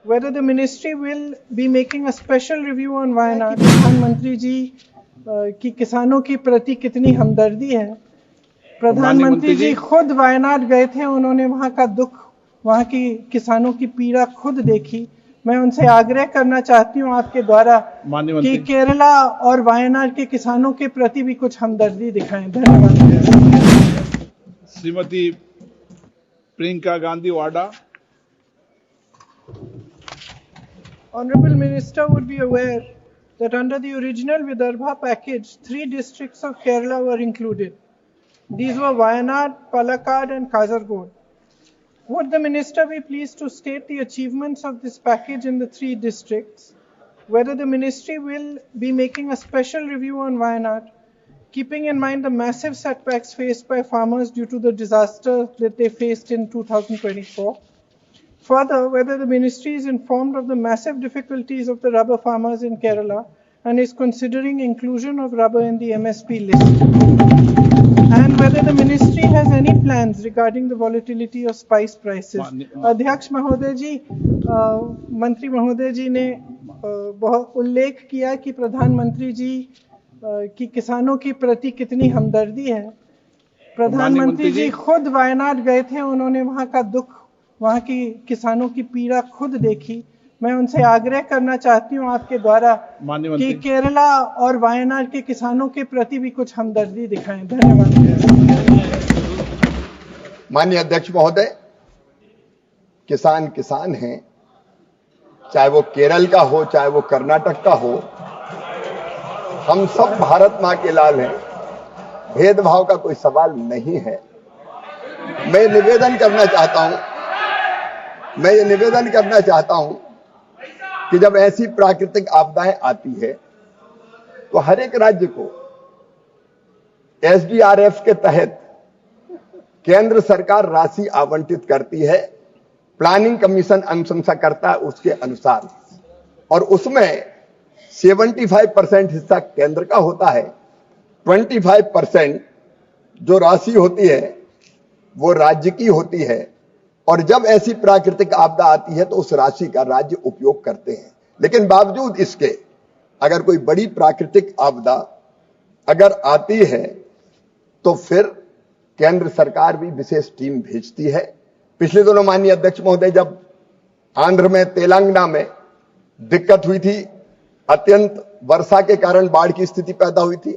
whether the ministry will be making a special review on Wayanad. प्रधानमंत्री जी की किसानों की प्रति कितनी हमदर्दी है। प्रधानमंत्री जी खुद वायनाड गए थे, उन्होंने वहां का दुख, वहां की किसानों की पीड़ा खुद देखी। मैं उनसे आग्रह करना चाहती हूं आपके द्वारा कि केरला और वायनाड के किसानों के प्रति भी कुछ हमदर्दी दिखाएं। धन्यवाद। श्रीमती प्रियंका गांधी वाडा। Honorable Minister would be aware that under the original Vidarbha package, 3 districts of Kerala were included. These were Wayanad, Palakkad and Kasaragod. Would the minister be pleased to state the achievements of this package in the 3 districts, whether the ministry will be making a special review on Wayanad, keeping in mind the massive setbacks faced by farmers due to the disaster that they faced in 2024? Further, whether the ministry is informed of the massive difficulties of the rubber farmers in Kerala and is considering inclusion of rubber in the MSP list, and whether the ministry has any plans regarding the volatility of spice prices. अध्यक्ष महोदय जी, मंत्री महोदय जी ने बहुत उल्लेख किया कि प्रधानमंत्री जी की किसानों की प्रति कितनी हमदर्दी है। प्रधानमंत्री जी खुद वायनाड गए थे, उन्होंने वहां का दुख, वहां की किसानों की पीड़ा खुद देखी। मैं उनसे आग्रह करना चाहती हूं आपके द्वारा कि केरला और वायनाड के किसानों के प्रति भी कुछ हमदर्दी दिखाएं। धन्यवाद। माननीय अध्यक्ष महोदय, किसान किसान हैं, चाहे वो केरल का हो चाहे वो कर्नाटक का हो, हम सब भारत मां के लाल हैं। भेदभाव का कोई सवाल नहीं है। मैं निवेदन करना चाहता हूं कि जब ऐसी प्राकृतिक आपदाएं आती है तो हर एक राज्य को SDRF के तहत केंद्र सरकार राशि आवंटित करती है। प्लानिंग कमीशन अनुशंसा करता है उसके अनुसार, और उसमें 75% हिस्सा केंद्र का होता है, 25% जो राशि होती है वो राज्य की होती है। और जब ऐसी प्राकृतिक आपदा आती है तो उस राशि का राज्य उपयोग करते हैं। लेकिन बावजूद इसके अगर कोई बड़ी प्राकृतिक आपदा अगर आती है तो फिर केंद्र सरकार भी विशेष टीम भेजती है। पिछले दिनों माननीय अध्यक्ष महोदय, जब आंध्र में, तेलंगाना में दिक्कत हुई थी, अत्यंत वर्षा के कारण बाढ़ की स्थिति पैदा हुई थी,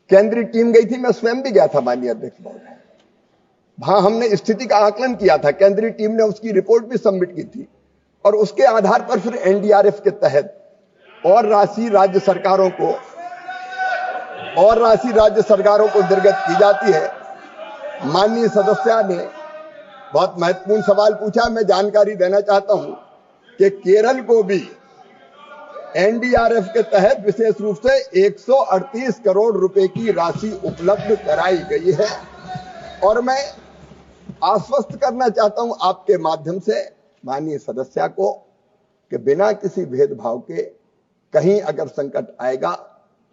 केंद्रीय टीम गई थी, मैं स्वयं भी गया था माननीय अध्यक्ष महोदय। वहां हमने स्थिति का आकलन किया था, केंद्रीय टीम ने उसकी रिपोर्ट भी सबमिट की थी, और उसके आधार पर फिर NDRF के तहत और राशि राज्य सरकारों को निर्गत की जाती है। माननीय सदस्य ने बहुत महत्वपूर्ण सवाल पूछा, मैं जानकारी देना चाहता हूं कि केरल को भी NDRF के तहत विशेष रूप से 138 करोड़ रुपए की राशि उपलब्ध कराई गई है। और मैं आश्वस्त करना चाहता हूं आपके माध्यम से माननीय सदस्य को कि बिना किसी भेदभाव के कहीं अगर संकट आएगा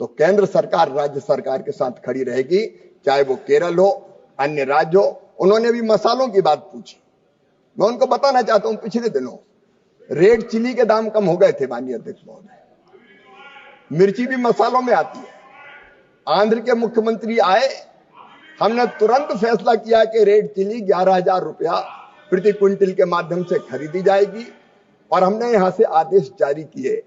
तो केंद्र सरकार राज्य सरकार के साथ खड़ी रहेगी, चाहे वो केरल हो, अन्य राज्य हो। उन्होंने भी मसालों की बात पूछी, मैं उनको बताना चाहता हूं, पिछले दिनों रेड चिली के दाम कम हो गए थे माननीय अध्यक्ष महोदय। मिर्ची भी मसालों में आती है। आंध्र के मुख्यमंत्री आए, हमने तुरंत फैसला किया कि रेड चिली 11,000 रुपया प्रति क्विंटल के माध्यम से खरीदी जाएगी, और हमने यहां से आदेश जारी किए।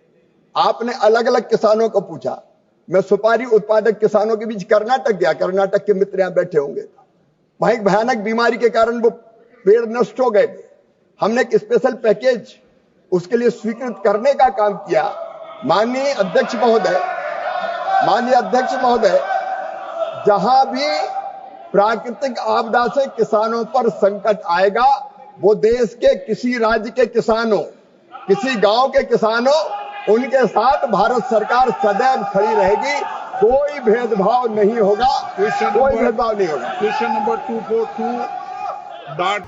आपने अलग अलग किसानों को पूछा, मैं सुपारी उत्पादक किसानों के बीच कर्नाटक गया, कर्नाटक के मित्र यहां बैठे होंगे, वहां एक भयानक बीमारी के कारण वो पेड़ नष्ट हो गए थे। हमने एक स्पेशल पैकेज उसके लिए स्वीकृत करने का काम किया। माननीय अध्यक्ष महोदय, जहां भी प्राकृतिक आपदा से किसानों पर संकट आएगा, वो देश के किसी राज्य के किसानों, किसी गांव के किसानों, उनके साथ भारत सरकार सदैव खड़ी रहेगी। कोई भेदभाव नहीं होगा, क्वेश्चन नंबर 242.